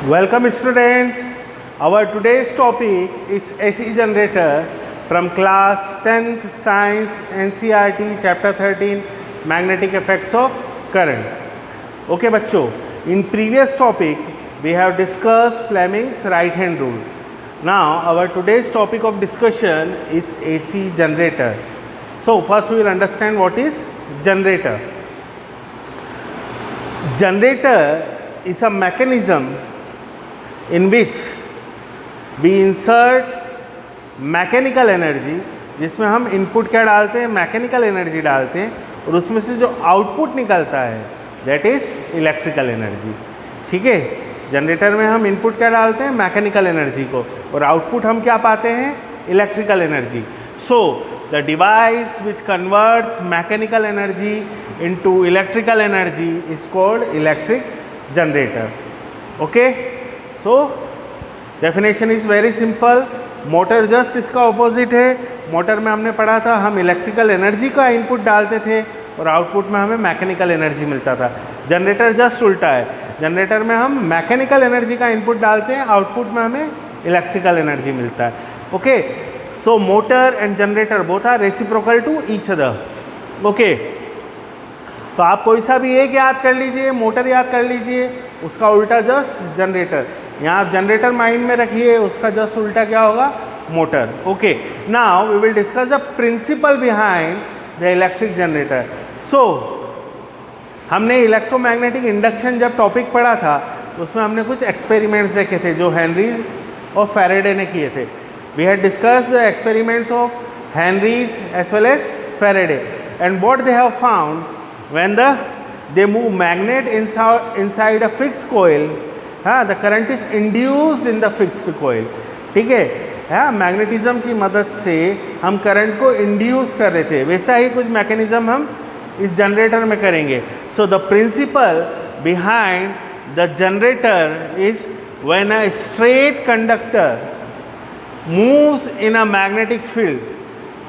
Welcome students. Our today's topic is AC generator from class 10th Science NCERT chapter 13 Magnetic Effects of Current. Okay बच्चों, in previous topic we have discussed Fleming's right hand rule. Now our today's topic of discussion is AC generator. So first we will understand what is generator. Generator is a mechanism in which we insert mechanical energy, जिसमें हम input क्या डालते हैं, mechanical energy डालते हैं, और उसमें से जो आउटपुट निकलता है दैट इज इलेक्ट्रिकल एनर्जी. ठीक है, जनरेटर में हम इनपुट क्या डालते हैं, मैकेनिकल एनर्जी को, और आउटपुट हम क्या पाते हैं, electrical energy. So the device which converts mechanical energy into electrical energy is called electric generator. Okay, so definition is very simple. Motor just इसका ऑपोजिट है. मोटर में हमने पढ़ा था हम इलेक्ट्रिकल एनर्जी का इनपुट डालते थे और आउटपुट में हमें मैकेनिकल एनर्जी मिलता था. जनरेटर जस्ट उल्टा है. जनरेटर में हम मैकेनिकल एनर्जी का इनपुट डालते हैं, आउटपुट में हमें इलेक्ट्रिकल एनर्जी मिलता है. Okay, so motor and generator both are reciprocal to each other. Okay, तो आप कोई सा भी एक याद कर लीजिए, मोटर याद कर लीजिए, उसका उल्टा जस्ट जनरेटर. यहाँ आप जनरेटर माइंड में रखिए, उसका जस्ट उल्टा क्या होगा, motor. Okay, now we will discuss the principle behind the electric generator. So हमने इलेक्ट्रोमैग्नेटिक इंडक्शन जब टॉपिक पढ़ा था उसमें हमने कुछ एक्सपेरिमेंट्स देखे थे जो हेनरीज और फैराडे ने किए थे. We had discussed the experiments of Henry's as well as Faraday and what they have found when they move magnet inside a fixed coil, the current is induced in the fixed coil. ठीक है, magnetism की मदद से हम current को induce कर रहे थे. वैसा ही कुछ मैकेनिज्म हम इस जनरेटर में करेंगे. So the principle behind the generator is when a straight conductor moves in a magnetic field.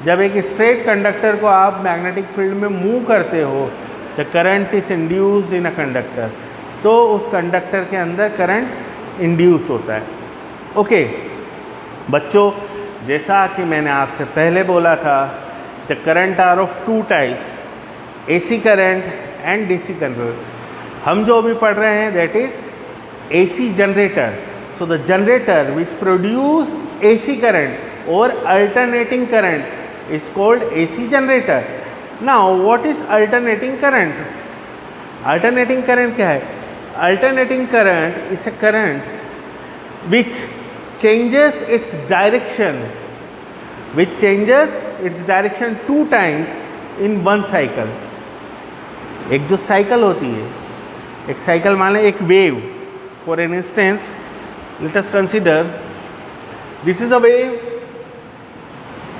जब एक स्ट्रेट कंडक्टर को आप मैग्नेटिक फील्ड में मूव करते हो, the current is induced in a conductor, तो उस कंडक्टर के अंदर करंट इंड्यूस होता है. ओके बच्चों, जैसा कि मैंने आपसे पहले बोला था, the current are of two types, AC current and DC current. हम जो अभी पढ़ रहे हैं that is AC generator. So the generator which produce AC current और alternating current is called AC generator. Now what is alternating current? Alternating current क्या है? Alternating current is a current which changes its direction, two times in one cycle. एक जो cycle होती है, एक cycle मान लें, एक wave. For an instance let us consider this is a wave.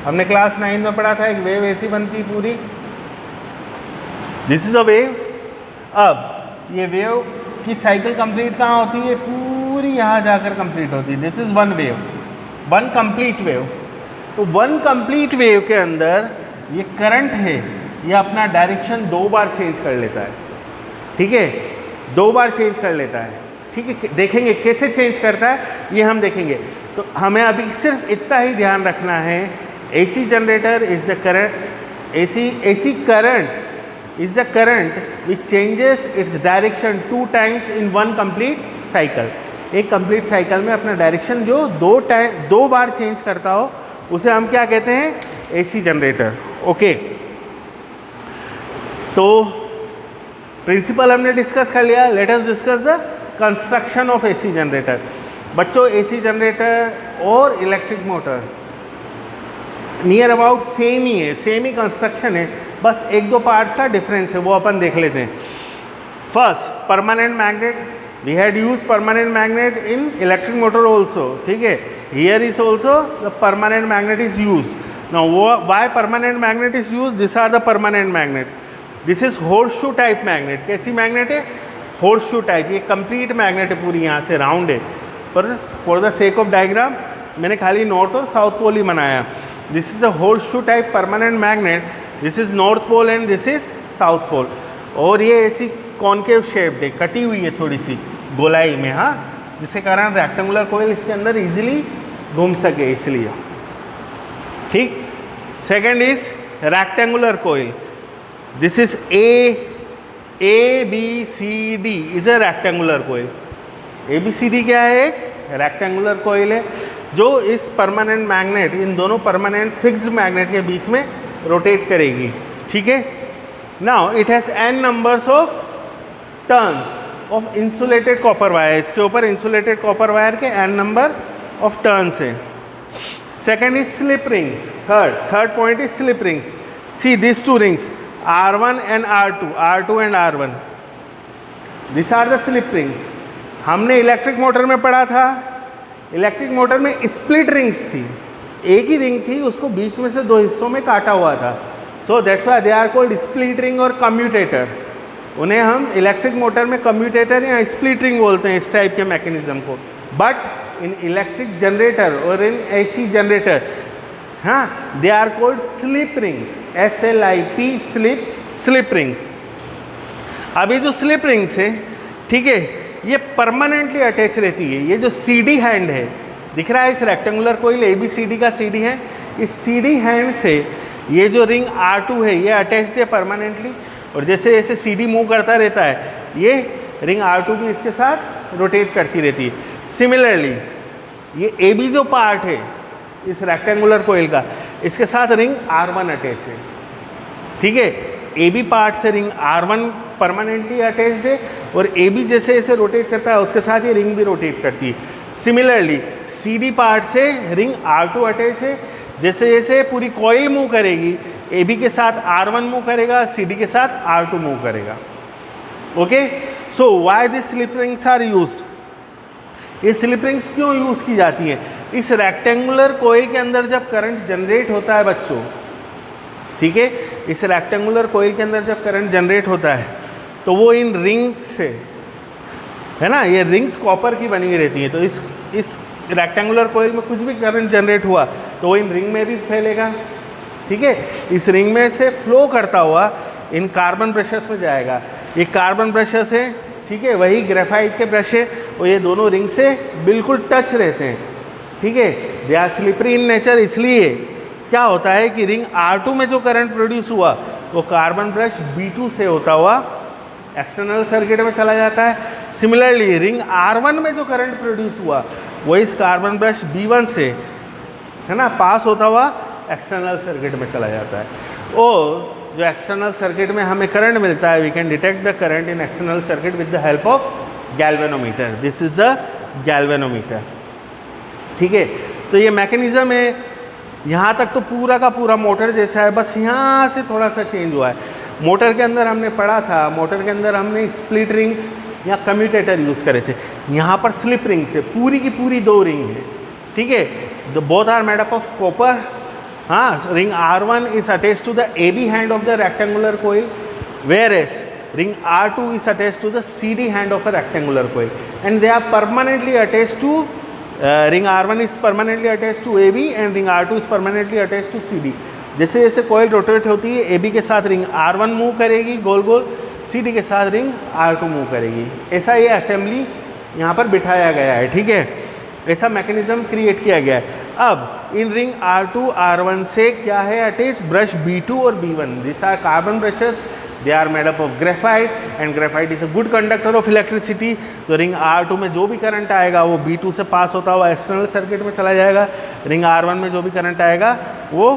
हमने क्लास 9 में पढ़ा था एक वेव ऐसी बनती पूरी. This is a wave. अब ये वेव की साइकिल कंप्लीट कहाँ होती है, पूरी यहाँ जाकर कंप्लीट होती है. This is one wave, one complete wave. तो वन कंप्लीट वेव के अंदर ये करंट है, ये अपना डायरेक्शन 2 बार चेंज कर लेता है. ठीक है, 2 बार चेंज कर लेता है. ठीक है, देखेंगे कैसे चेंज करता है, ये हम देखेंगे. तो हमें अभी सिर्फ इतना ही ध्यान रखना है, AC generator is the current, AC current is the current which changes its direction 2 times in one complete cycle. एक complete cycle में अपना डायरेक्शन जो 2 बार चेंज करता हो उसे हम क्या कहते हैं, AC generator. ओके, तो प्रिंसिपल हमने डिस्कस कर लिया. Let us discuss the construction of AC generator. बच्चों, AC जनरेटर और electric motor near about same ही है, सेम ही कंस्ट्रक्शन है, बस 1-2 पार्ट्स का डिफरेंस है, वो अपन देख लेते हैं. First, permanent magnet. We had use permanent magnet in electric motor also. ठीक है, here is also the permanent magnet is used. Now why permanent magnet is used? This are the permanent magnet. This is horseshoe type magnet. कैसी magnet है? Horseshoe type. ये complete magnet है, पूरी यहाँ से round है, पर for the sake of diagram मैंने खाली नॉर्थ और साउथ पोल ही बनाया. This is a horseshoe type permanent magnet. This is north pole and this is south pole. और ये ऐसी कॉनकेव शेप्ड है, कटी हुई है थोड़ी सी गोलाई में. हाँ, जिसके कारण रेक्टेंगुलर कोयल इसके अंदर इजीली घूम सके, इसलिए। ठीक। Second is rectangular coil. This is ABCD is a rectangular coil. ABCD क्या है? एक रेक्टेंगुलर कोयल है जो इस परमानेंट मैग्नेट, इन दोनों परमानेंट फिक्स्ड मैग्नेट के बीच में रोटेट करेगी। ठीक है। Now it has n numbers of turns of insulated copper wire. इसके ऊपर इंसुलेटेड कॉपर वायर के n नंबर ऑफ टर्न्स है। Second is slip rings. Third point is slip rings. See this two rings R1 and R2 and R1, this are the slip rings. हमने electric motor में पढ़ा था, electric motor में split rings थी, एक ही ring थी, उसको बीच में से दो हिस्सों में काटा हुआ था। So that's why they are called split ring और कम्यूटेटर। उन्हें हम इलेक्ट्रिक मोटर में कम्यूटेटर या स्प्लिट रिंग बोलते हैं, इस टाइप के मैकेनिज्म को। बट इन इलेक्ट्रिक जनरेटर और इन AC जनरेटर, हाँ, they are called slip rings, SLIP, slip rings. अभी जो स्लिप रिंग्स है, ठीक है, ये परमानेंटली अटैच रहती है। ये जो CD हैंड है, दिख रहा है इस रेक्टेंगुलर कोयल ABCD का CD हैंड, इस CD हैंड से ये जो रिंग R2 है ये अटैच्ड है परमानेंटली, और जैसे जैसे CD मूव करता रहता है ये रिंग R2 भी इसके साथ रोटेट करती रहती है। सिमिलरली ये AB जो पार्ट है इस रेक्टेंगुलर कोयल का, इसके साथ रिंग R1 अटैच है। ठीक है। AB पार्ट से रिंग R1 परमानेंटली अटैच्ड है, और AB जैसे जैसे रोटेट करता है उसके साथ ये रिंग भी रोटेट करती है। सिमिलरली CD पार्ट से रिंग R2 अटैच है, जैसे जैसे पूरी कॉइल मूव करेगी AB के साथ R1 मूव करेगा, CD के साथ R2 मूव करेगा। Okay. So why this slip rings are used? ये स्लिप रिंग्स क्यों यूज़ की जाती हैं? इस रेक्टेंगुलर कोयल के अंदर जब करंट जनरेट होता है बच्चों, ठीक है, इस रेक्टेंगुलर कोयल के अंदर जब करंट जनरेट होता है तो वो इन रिंग्स से, है ना, ये रिंग्स कॉपर की बनी हुई रहती हैं, तो इस रेक्टेंगुलर कोयल में कुछ भी करंट जनरेट हुआ तो वो इन रिंग में भी फैलेगा। ठीक है। इस रिंग में से फ्लो करता हुआ इन कार्बन ब्रशेस में जाएगा। ये कार्बन ब्रशेस है, ठीक है, वही ग्रेफाइट के ब्रश है, और ये दोनों रिंग से बिल्कुल टच रहते हैं। ठीक है। They are slippery in nature. इसलिए क्या होता है कि रिंग R2 में जो करंट प्रोड्यूस हुआ वो कार्बन ब्रश B2 से होता हुआ एक्सटर्नल सर्किट में चला जाता है। सिमिलरली रिंग R1 में जो करंट प्रोड्यूस हुआ वो इस कार्बन ब्रश B1 से, है ना, पास होता हुआ एक्सटर्नल सर्किट में चला जाता है। और जो एक्सटर्नल सर्किट में हमें करंट मिलता है, we can detect the current in external circuit with the help of galvanometer. This is the galvanometer. ठीक है। तो ये मैकेनिज्म है, यहाँ तक तो पूरा का पूरा मोटर जैसा है, बस यहाँ से थोड़ा सा चेंज हुआ है। मोटर के अंदर हमने पढ़ा था, मोटर के अंदर हमने स्प्लिट रिंग्स या कम्यूटेटर यूज़ करे थे। यहाँ पर स्लिप रिंग्स है, पूरी की पूरी दो रिंग है। ठीक है। The both are made up of copper. हाँ, ring R1 is attached to the AB hand of the rectangular coil, whereas ring R2 is attached to the CD hand of a rectangular coil, and they are permanently attached to ring R1 is permanently attached to AB and ring R2 is permanently attached to CD. जैसे जैसे कोयल rotate होती है AB के साथ ring R1 move करेगी गोल गोल, CD के साथ ring R2 move करेगी। ऐसा ये असेंबली यहाँ पर बिठाया गया है। ठीक है। ऐसा मैकेनिज्म क्रिएट किया गया है। अब इन रिंग R2 R1 से क्या है अटैच? ब्रश B2 और B1। This are carbon brushes, they are made up of graphite, and graphite is a good conductor of electricity. तो रिंग R2 में जो भी करंट आएगा वो B2 से पास होता हुआ एक्सटर्नल सर्किट में चला जाएगा। रिंग R1 में जो भी करंट आएगा वो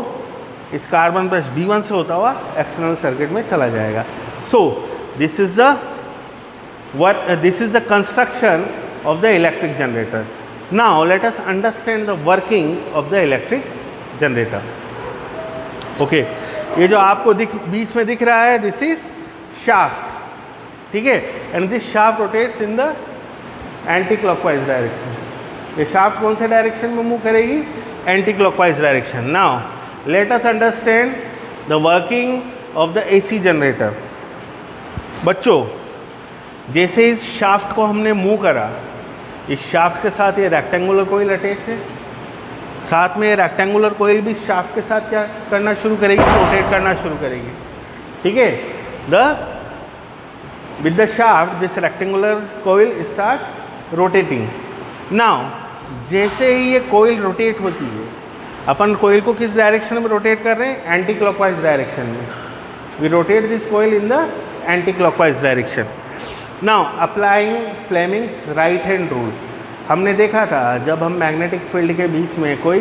इस कार्बन ब्रश B1 से होता हुआ एक्सटर्नल सर्किट में चला जाएगा। सो this is the construction of the electric generator. Now let us understand the working of the electric generator. Okay, ये जो आपको बीच में दिख रहा है, this is shaft, ठीक है, and this shaft rotates in the anti-clockwise direction. ये shaft कौन से डायरेक्शन में मूव करेगी? Anti-clockwise direction. Now let us understand the working of the AC generator. बच्चों, जैसे इस shaft को हमने मूव करा, इस शाफ्ट के साथ ये रेक्टेंगुलर कोयल अटैच है, साथ में ये रेक्टेंगुलर कोयल भी शाफ्ट के साथ क्या करना शुरू करेगी? रोटेट करना शुरू करेगी। ठीक है। With the shaft this rectangular coil starts rotating. Now जैसे ही ये कोयल रोटेट होती है, अपन कोयल को किस डायरेक्शन में रोटेट कर रहे हैं? एंटी क्लॉकवाइज डायरेक्शन में. We rotate this coil in the anticlockwise direction. Now applying Fleming's right hand rule. हमने देखा था जब हम मैग्नेटिक फील्ड के बीच में कोई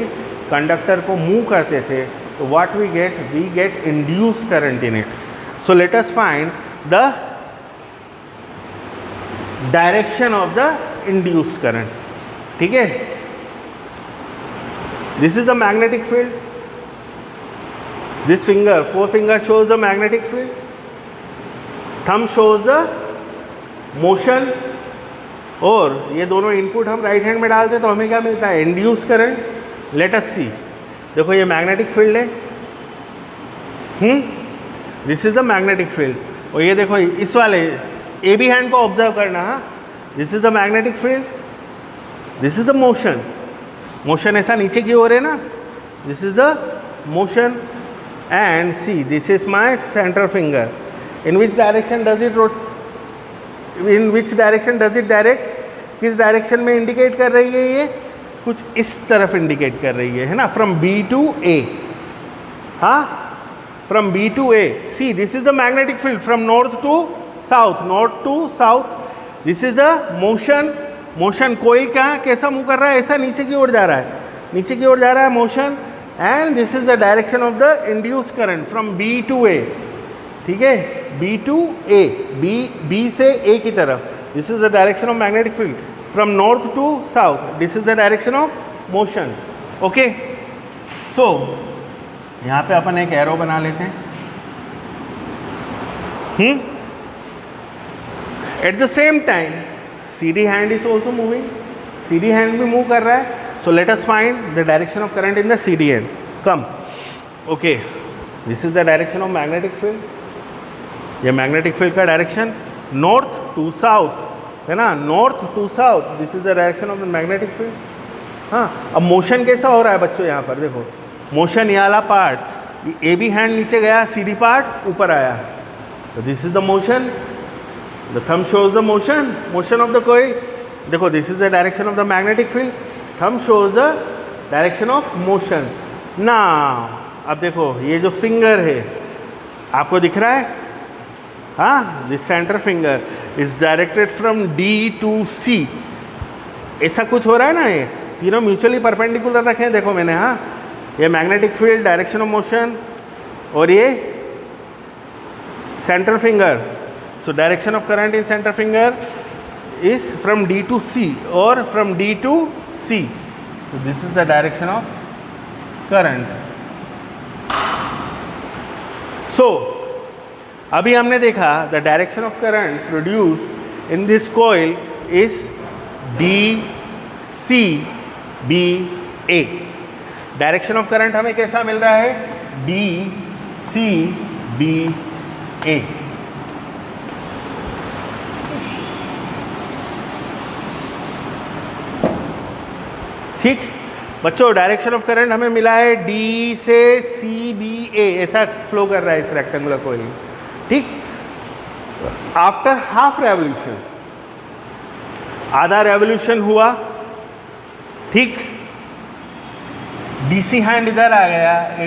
कंडक्टर को मूव करते थे तो what we get induced current in it. So let us find the direction of the induced current. ठीक है, this is the magnetic field. This finger, forefinger shows the magnetic field, thumb shows the motion. और ये दोनों input हम right hand में डालते तो हमें क्या मिलता है? Induce current. Let us see. देखो ये मैग्नेटिक फील्ड है. This is the magnetic field. और ये देखो इस वाले ए बी हैंड को ऑब्जर्व करना. हाँ, this is the magnetic field, this is the motion. Motion ऐसा नीचे की ओर है ना, this is the motion. And see, this is my central finger. In which direction does it direct? किस डायरेक्शन में इंडिकेट कर रही है? ये कुछ इस तरफ इंडिकेट कर रही है ना, फ्रॉम बी टू ए. हाँ, from B to A. See, this is the magnetic field from north to south. This is the motion. Coil क्या कैसा मूव कर रहा है? ऐसा नीचे की ओर जा रहा है, motion. And this is the direction of the induce current from B to A. ठीक है, बी टू ए, बी से ए की तरफ. This is the direction of magnetic field from north to south. This is the direction of motion. Okay, so यहाँ पे अपन एक arrow बना लेते हैं. At the same time CD hand is also moving. CD hand भी move कर रहा है. So let us find the direction of current in the CD hand. Come. Okay. This is the direction of magnetic field. ये magnetic field का direction north to south है ना, north to south. This is the direction of the magnetic field. हाँ, अब motion कैसा हो रहा है बच्चों? यहाँ पर देखो मोशन, ये वाला पार्ट, ए बी हैंड नीचे गया, CD पार्ट ऊपर आया. तो this is the motion. The thumb shows the motion of the coil. देखो, this is the direction of the magnetic field. Thumb shows the direction of motion. Now, अब देखो ये जो फिंगर है आपको दिख रहा है? हाँ, this center finger is directed from D to C. ऐसा कुछ हो रहा है ना, ये तीनों म्यूचुअली परपेंडिकुलर रखे हैं. देखो मैंने, हाँ, ये magnetic field, direction of motion, और ये centre finger. So direction of current in center finger is from D to C or from D to C. So this is the direction of current. So अभी हमने देखा the direction of current produced in this coil is DCBA. Direction of current हमें कैसा मिल रहा है? DCBA. ठीक बच्चों, direction of current हमें मिला है डी से CBA. ऐसा फ्लो कर रहा है इस रेक्टेंगुलर कोयल. ठीक, आफ्टर हाफ रेवोल्यूशन, आधा रेवोल्यूशन हुआ. ठीक, DC हैंड इधर आ गया,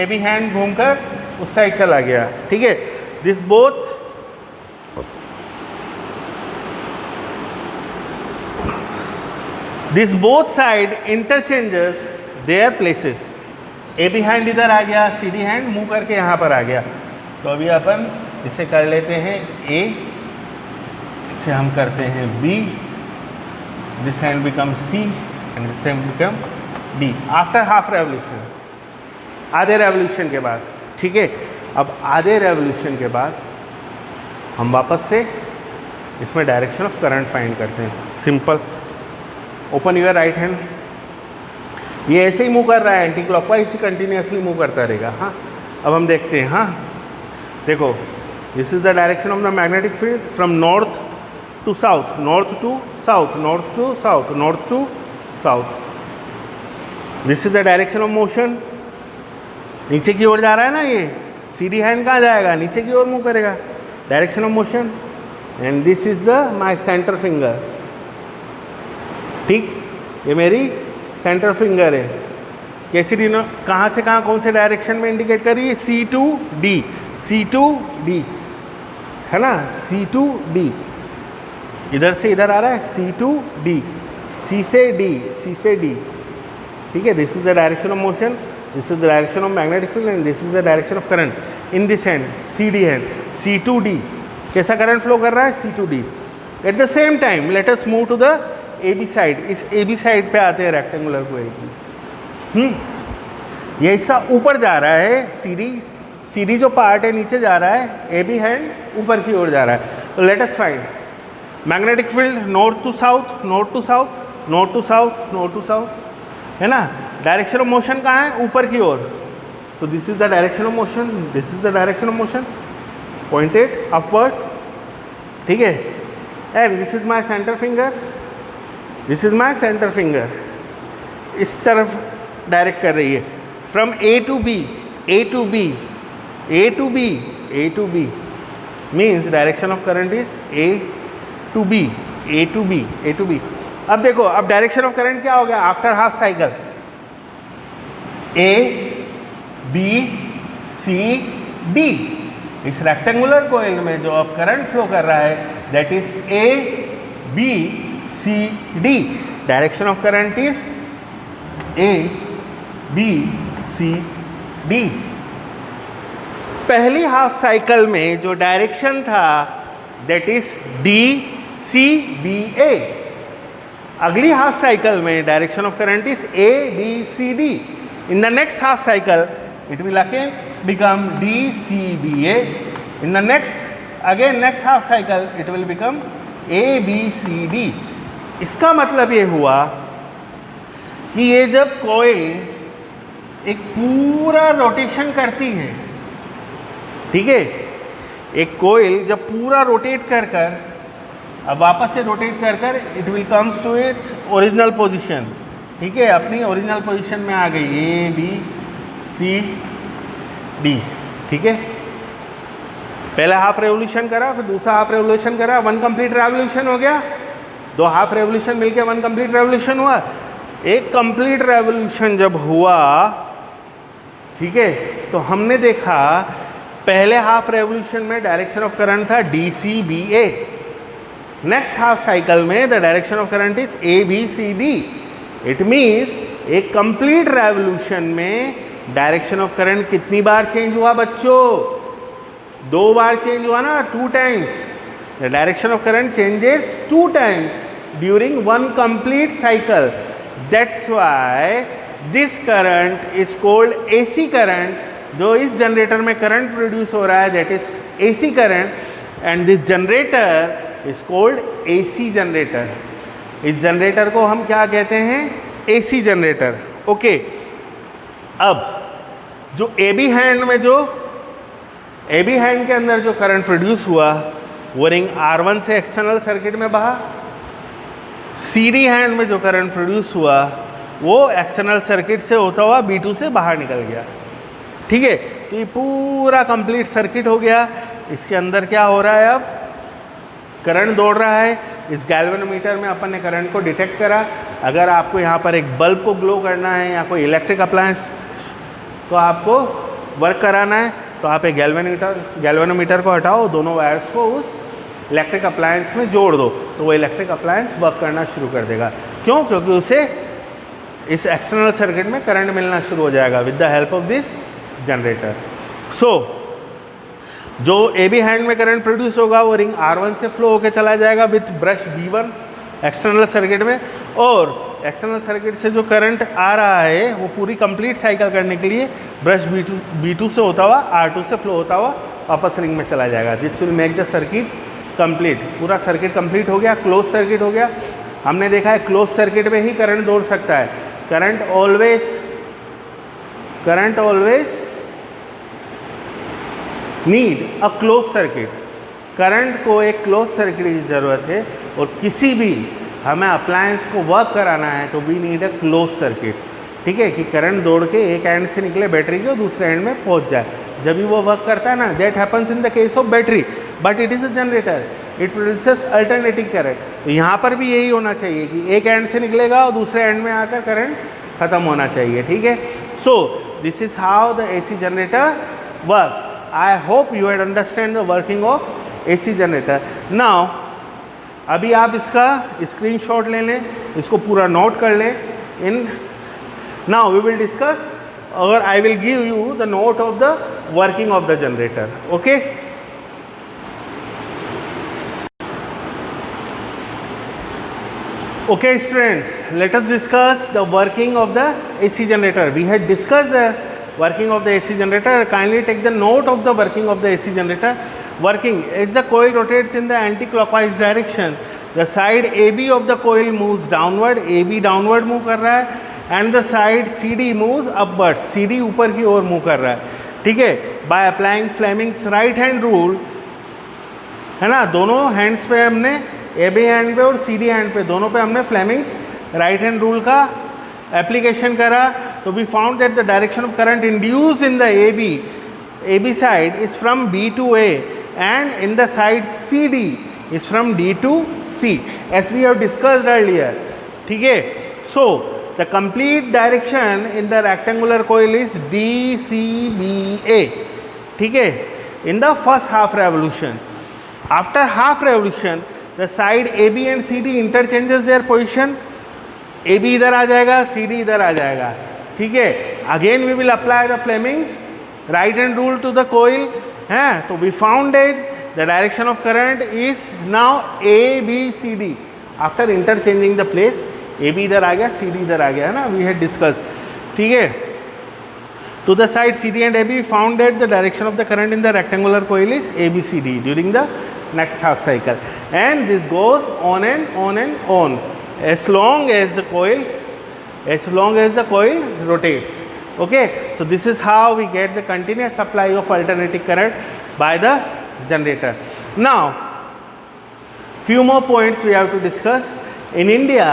AB हैंड घूमकर उस साइड चला गया. ठीक है, this both side interchanges their places. AB hand इधर आ गया, CD हैंड मूव करके यहाँ पर आ गया. तो अभी अपन इसे कर लेते हैं A, इसे हम करते हैं B. This hand become C and this hand become D. After half revolution, आधे रेवोल्यूशन के बाद. ठीक है, अब आधे रेवोल्यूशन के बाद हम वापस से इसमें डायरेक्शन ऑफ करंट फाइंड करते हैं. Simple. Open your right hand. ये ऐसे ही मूव कर रहा है, एंटी क्लॉकवाइज ही कंटिन्यूसली मूव करता रहेगा. हाँ, अब हम देखते हैं. हाँ देखो, this is the direction of the magnetic field from north to south, north to south, north to south, north to south. This is the direction of motion. नीचे की ओर जा रहा है ना, ये CD हैंड कहाँ जाएगा? नीचे की ओर मूव करेगा. Direction of motion. And this is the my centre finger. ठीक, ये मेरी सेंटर फिंगर है। कैसी कहाँ से कहाँ कौन से डायरेक्शन में इंडिकेट कर रही है? C2D, C2D है ना, C2D, इधर से इधर आ रहा है C2D, C से D, C से D, ठीक है। This is the direction of motion, this is the direction of magnetic field and this is the direction of current in this hand CD hand. C2D कैसा current flow कर रहा है? C2D। At the same time let us move to the AB side. इस AB side पे आते हैं rectangular को ये हिस्सा ऊपर जा रहा है, CD जो पार्ट है नीचे जा रहा है, AB हैंड ऊपर की ओर जा रहा है। तो let us find magnetic field north to south, north to south, north to south, north to south, है ना। डायरेक्शन ऑफ मोशन कहाँ है? ऊपर की ओर। So this is the direction of motion, this is the direction of motion, pointed upwards, ठीक है। And this is my center finger, this is my center finger, इस तरफ डायरेक्ट कर रही है from A to B, A to B, A to B, A to B means direction of current is A to B, A to B, A to B। अब देखो, अब direction of current क्या हो गया after half cycle? A, B, C, D। इस rectangular coil में जो अब करंट फ्लो कर रहा है that is A, B, C, D। Direction of current is A, B, C, D। पहली हाफ साइकिल में जो डायरेक्शन था that is D, C, B, A। अगली हाफ साइकिल में direction of current is A, B, C, D। In the next half cycle it will again become D, C, B, A। In the next half cycle it will become A, B, C, D। इसका मतलब ये हुआ कि ये जब coil एक पूरा rotation करती है, ठीक है, एक कॉइल जब पूरा रोटेट कर कर अब वापस से रोटेट कर कर it will comes to its original position, ठीक है, अपनी ओरिजिनल पोजीशन में आ गई A, B, C, D, ठीक है। पहला हाफ रेवोल्यूशन करा, फिर दूसरा हाफ रेवोल्यूशन करा, वन कंप्लीट रेवोल्यूशन हो गया। दो हाफ रेवोल्यूशन मिलके वन कंप्लीट रेवोल्यूशन हुआ। एक कंप्लीट रेवोल्यूशन जब हुआ, ठीक है, तो हमने देखा पहले हाफ रेवोल्यूशन में डायरेक्शन ऑफ करंट था DCBA। नेक्स्ट हाफ साइकिल में the direction of current is ABCD। It means एक कंप्लीट रेवोल्यूशन में डायरेक्शन ऑफ करंट कितनी बार चेंज हुआ बच्चों? 2 बार चेंज हुआ ना, 2 times. The direction of current changes 2 times during one complete cycle. That's why this current is cold AC current. जो इस generator में करंट प्रोड्यूस हो रहा है that is AC current and this generator is cold AC generator. इस generator को हम क्या कहते हैं? AC generator. ओके, अब जो AB हैंड के अंदर जो करंट प्रोड्यूस हुआ वो रिंग R1 से एक्सटर्नल सर्किट में बहा। CD हैंड में जो करंट प्रोड्यूस हुआ वो एक्सटर्नल सर्किट से होता हुआ B2 से बाहर निकल गया, ठीक है। तो ये पूरा कंप्लीट सर्किट हो गया। इसके अंदर क्या हो रहा है? अब करंट दौड़ रहा है। इस गैल्वेनोमीटर में अपन ने करंट को डिटेक्ट करा। अगर आपको यहाँ पर एक बल्ब को ग्लो करना है या कोई इलेक्ट्रिक अप्लायंस को आपको वर्क कराना है तो आप एक गैल्वेनोमीटर को हटाओ, दोनों वायर्स को उस इलेक्ट्रिक अप्लायंस में जोड़ दो तो वो इलेक्ट्रिक अप्लायंस वर्क करना शुरू कर देगा। क्यों? क्योंकि उसे इस एक्सटर्नल सर्किट में करंट मिलना शुरू हो जाएगा with the help of this generator. So जो AB हैंड में करंट प्रोड्यूस होगा वो रिंग R1 से फ्लो होकर चला जाएगा with brush B1 external circuit में, और एक्सटर्नल सर्किट से जो करंट आ रहा है वो पूरी कंप्लीट साइकिल करने के लिए ब्रश B2 से होता हुआ R2 से फ्लो होता हुआ वापस रिंग में चला जाएगा। This will make the circuit complete. पूरा सर्किट कंप्लीट हो गया, क्लोज सर्किट हो गया। हमने देखा है क्लोज सर्किट में ही करंट दौड़ सकता है। Current always need a close circuit. Current को एक क्लोज सर्किट की ज़रूरत है, और किसी भी हमें अप्लायंस को वर्क कराना है तो we need a close circuit, ठीक है, कि करंट दौड़ के एक एंड से निकले बैटरी के और दूसरे एंड में पहुंच जाए। जब भी वो वर्क करता है ना, that happens in the case of battery, but it is a generator, it produces alternating current. तो यहाँ पर भी यही होना चाहिए कि एक एंड से निकलेगा और दूसरे एंड में आकर करंट ख़त्म होना चाहिए, ठीक है। So this is how the AC generator works. I hope you had understand the working of AC generator. Now अभी आप इसका स्क्रीनशॉट ले लें, इसको पूरा नोट कर लें। In now we will discuss, और I will give you the note of the working of the generator, okay? Okay students, let us discuss the working of the AC generator. We had discussed the working of the AC generator. Kindly take the note of the working of the AC generator. Working, as the coil rotates in the anti-clockwise direction, the side AB of the coil moves downward, AB downward move कर रहा है, and the side CD moves upward, CD ऊपर की ओर move कर रहा है, ठीक है। By applying Fleming's right hand rule, है ना, दोनों हैंड्स पे हमने AB हैंड पे और CD हैंड पे दोनों पे हमने फ्लेमिंग्स राइट हैंड रूल का एप्लीकेशन करा। तो we found that the direction of current induce in the AB side is from B to A and in the side CD is from D to C, as we have discussed earlier, ठीक है। सो the complete direction in the rectangular coil is DCBA, ठीक है, in the first half revolution. After half revolution, the side AB and CD interchanges their position. AB इधर आ जाएगा, CD इधर आ जाएगा, ठीक है। Again we will apply the Fleming's right hand rule to the coil, है। तो we found that the direction of current is now ABCD after interchanging the place. AB इधर आ गया, CD इधर आ गया, है ना, वी हैड डिस्कस, ठीक है। To the side CD and AB found that the direction of the current in the rectangular coil is ABCD during the next half cycle, and this goes on and on and on as long as the coil rotates, okay. So this is how we get the continuous supply of alternating current by the generator. Now few more points we have to discuss. In India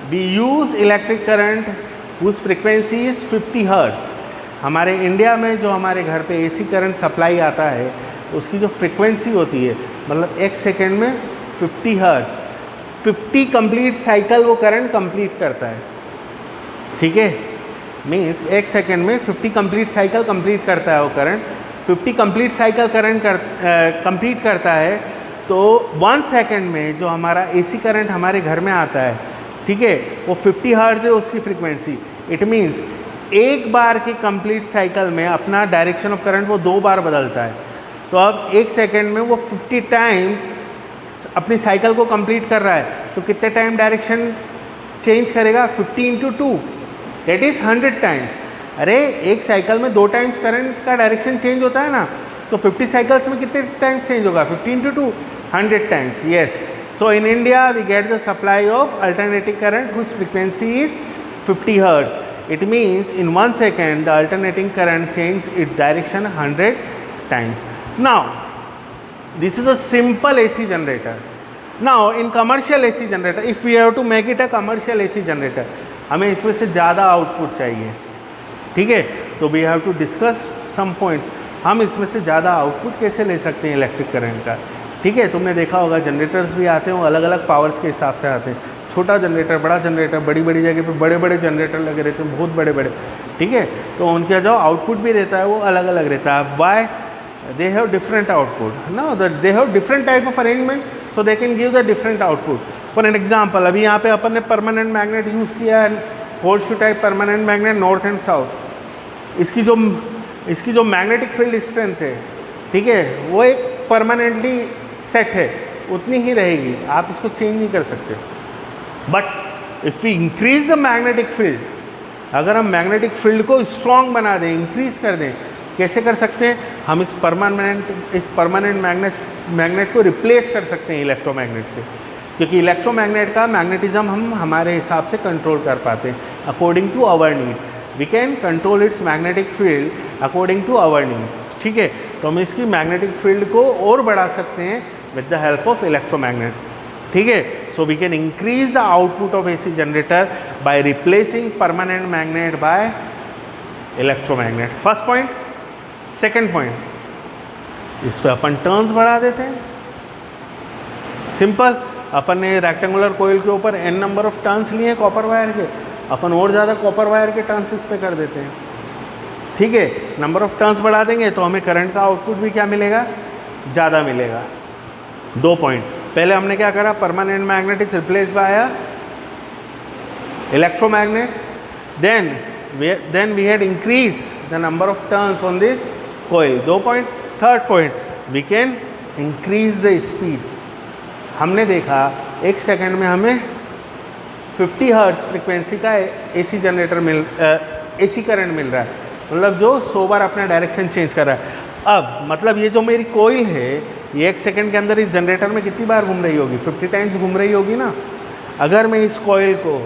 we use electric current whose frequency is 50 Hz. हमारे India में जो हमारे घर पे AC current supply आता है उसकी जो फ्रिक्वेंसी होती है, मतलब एक सेकेंड में 50 Hz, 50 कंप्लीट साइकिल वो करंट कंप्लीट करता है, ठीक है। मीन्स एक सेकेंड में 50 कंप्लीट साइकिल कंप्लीट करता है वो current, 50 complete cycle current complete करता है। तो 1 सेकेंड में जो हमारा AC करंट हमारे घर में आता है, ठीक है, वो 50 हर्ट्ज है उसकी फ्रीक्वेंसी। इट मीन्स एक बार की कंप्लीट साइकिल में अपना डायरेक्शन ऑफ करंट वो 2 बार बदलता है। तो अब एक सेकेंड में वो 50 टाइम्स अपनी साइकिल को कंप्लीट कर रहा है, तो कितने टाइम डायरेक्शन चेंज करेगा? 50 × 2 दैट इज़ 100 टाइम्स। अरे एक साइकिल में 2 टाइम्स करंट का डायरेक्शन चेंज होता है ना, तो 50 साइकिल्स में कितने टाइम्स चेंज होगा? 50 × 2 100 times, yes. So in India we get the supply of alternating current whose frequency is 50 Hz. It means in 1 second the alternating current changes its direction 100 times. Now this is a simple AC generator. Now in commercial AC generator, if we have to make it a commercial AC generator, हमें इसमें से ज़्यादा output चाहिए, ठीक है। तो we have to discuss some points. हम इसमें से ज़्यादा आउटपुट कैसे ले सकते हैं इलेक्ट्रिक करंट का, ठीक है। तुमने देखा होगा जनरेटर्स भी आते हैं, वो अलग अलग पावर्स के हिसाब से आते हैं। छोटा जनरेटर, बड़ा जनरेटर, बड़ी बड़ी जगह पे बड़े बड़े जनरेटर लगे रहते हैं, बहुत बड़े बड़े, ठीक है। तो उनका जो आउटपुट भी रहता है वो अलग अलग रहता है। Why? They have different output, no that they have different type of arrangement, so they can give the different output. For an example, अभी यहाँ पे अपन ने परमानेंट मैग्नेट यूज़ किया है, horseshoe type permanent magnet, north and south. इसकी जो magnetic field strength है, ठीक है, वो एक परमानेंटली सेट है, उतनी ही रहेगी, आप इसको चेंज नहीं कर सकते। But if we increase the magnetic field, अगर हम मैग्नेटिक फील्ड को स्ट्रॉन्ग बना दें, इंक्रीज कर दें, कैसे कर सकते हैं? हम इस परमानेंट मैग्नेट को रिप्लेस कर सकते हैं इलेक्ट्रोमैग्नेट से, क्योंकि इलेक्ट्रोमैग्नेट का मैग्नेटिज्म हम हमारे हिसाब से कंट्रोल कर पाते हैं according to our need. We can control its magnetic field according to our need, ठीक है। तो हम इसकी मैग्नेटिक फील्ड को और बढ़ा सकते हैं with the help of electromagnet, ठीक है। So we can increase the output of AC generator by replacing permanent magnet by electromagnet. First point. Second point, इस पे अपन टर्न्स बढ़ा देते हैं। सिंपल, अपन ने रेक्टेंगुलर कोयल के ऊपर n नंबर ऑफ टर्न्स लिए कॉपर वायर के, अपन और ज़्यादा कॉपर वायर के टर्न्स इस पे कर देते हैं। ठीक है, नंबर ऑफ टर्न्स बढ़ा देंगे तो हमें करंट का आउटपुट भी क्या मिलेगा, ज़्यादा मिलेगा। 2 पॉइंट, पहले हमने क्या करा, permanent magnet is replace by a electromagnet, then we had increased the number of turns on this coil. 2 point. Third point, we can increase the speed. हमने देखा 1 सेकेंड में हमें 50 हर्ट्ज फ्रिक्वेंसी का एसी जनरेटर एसी करंट मिल रहा है, मतलब जो 100 बार अपना डायरेक्शन चेंज कर रहा है। अब मतलब ये जो मेरी कोयल है ये 1 सेकेंड के अंदर इस जनरेटर में कितनी बार घूम रही होगी, 50 टाइम्स घूम रही होगी ना। अगर मैं इस कोयल को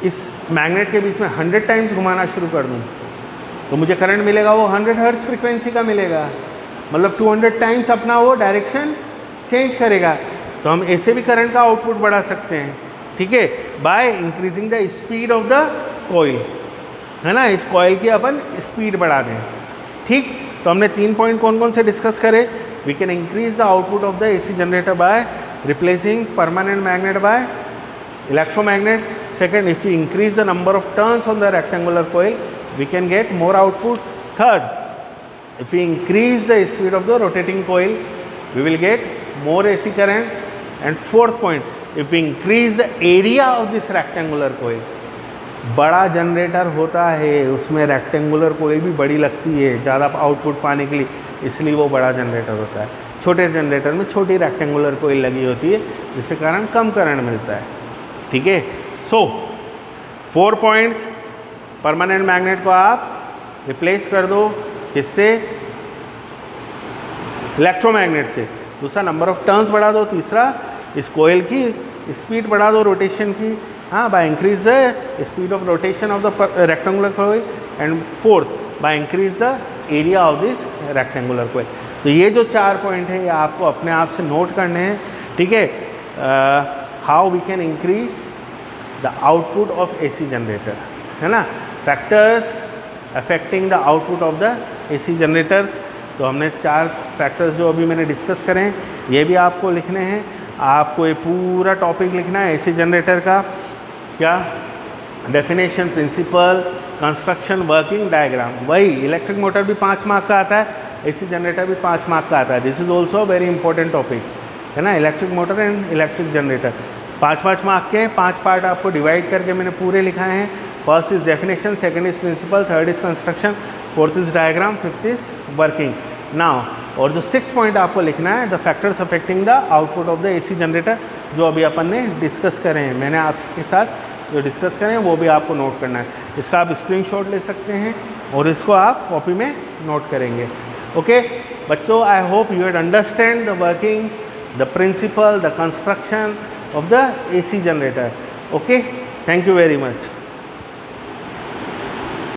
इस मैग्नेट के बीच में 100 टाइम्स घुमाना शुरू कर दूं तो मुझे करंट मिलेगा वो 100 हर्ट्ज फ्रीक्वेंसी का मिलेगा, मतलब 200 टाइम्स अपना वो डायरेक्शन चेंज करेगा। तो हम ऐसे भी करंट का आउटपुट बढ़ा सकते हैं, ठीक है, by increasing the speed of the coil, है ना। इस कोयल की अपन स्पीड बढ़ा दें। ठीक, तो हमने 3 पॉइंट कौन कौन से डिस्कस करे। We can increase the output of the AC generator by replacing permanent magnet by electromagnet. Second, if we increase the number of turns on the rectangular coil, we can get more output. Third, if we increase the speed of the rotating coil, we will get more AC current. And fourth point, if we increase the area of this rectangular coil, बड़ा generator होता है उसमें rectangular कोयल भी बड़ी लगती है ज़्यादा output पाने के लिए, इसलिए वो बड़ा जनरेटर होता है। छोटे जनरेटर में छोटी रेक्टेंगुलर कोयल लगी होती है जिसके कारण कम करंट मिलता है। ठीक है, सो 4 पॉइंट्स, परमानेंट मैग्नेट को आप रिप्लेस कर दो किससे, इलेक्ट्रोमैग्नेट से। दूसरा, नंबर ऑफ टर्न्स बढ़ा दो। तीसरा, इस कोयल की स्पीड बढ़ा दो रोटेशन की, हाँ, by increase the speed of rotation of the rectangular coil. And fourth, by increase the area of this rectangular coil. तो ये जो 4 पॉइंट है ये आपको अपने आप से नोट करने हैं। ठीक है, how we can increase the output of AC generator, है ना, factors affecting the output of the AC generators। तो हमने 4 फैक्टर्स जो अभी मैंने डिस्कस करें ये भी आपको लिखने हैं। आपको ये पूरा टॉपिक लिखना है AC जनरेटर का, क्या definition, principle, construction, working diagram. वही इलेक्ट्रिक मोटर भी 5 मार्क का आता है, AC जनरेटर भी 5 मार्क का आता है। This is also very important topic, है ना, electric motor and electric generator. 5-5 mark के 5 पार्ट आपको डिवाइड करके मैंने पूरे लिखाए हैं। First is definition, second is principle, third is construction, fourth is diagram, fifth is working. Now, और जो 6th पॉइंट आपको लिखना है, the factors affecting the output of the AC generator, जो अभी अपन ने डिस्कस करें हैं, मैंने आपके साथ जो डिस्कस करें वो भी आपको नोट करना है। इसका आप स्क्रीनशॉट ले सकते हैं और इसको आप कॉपी में नोट करेंगे। ओके बच्चों, I hope you had understand the working, the principle, the construction of the AC generator. Okay, thank you very much.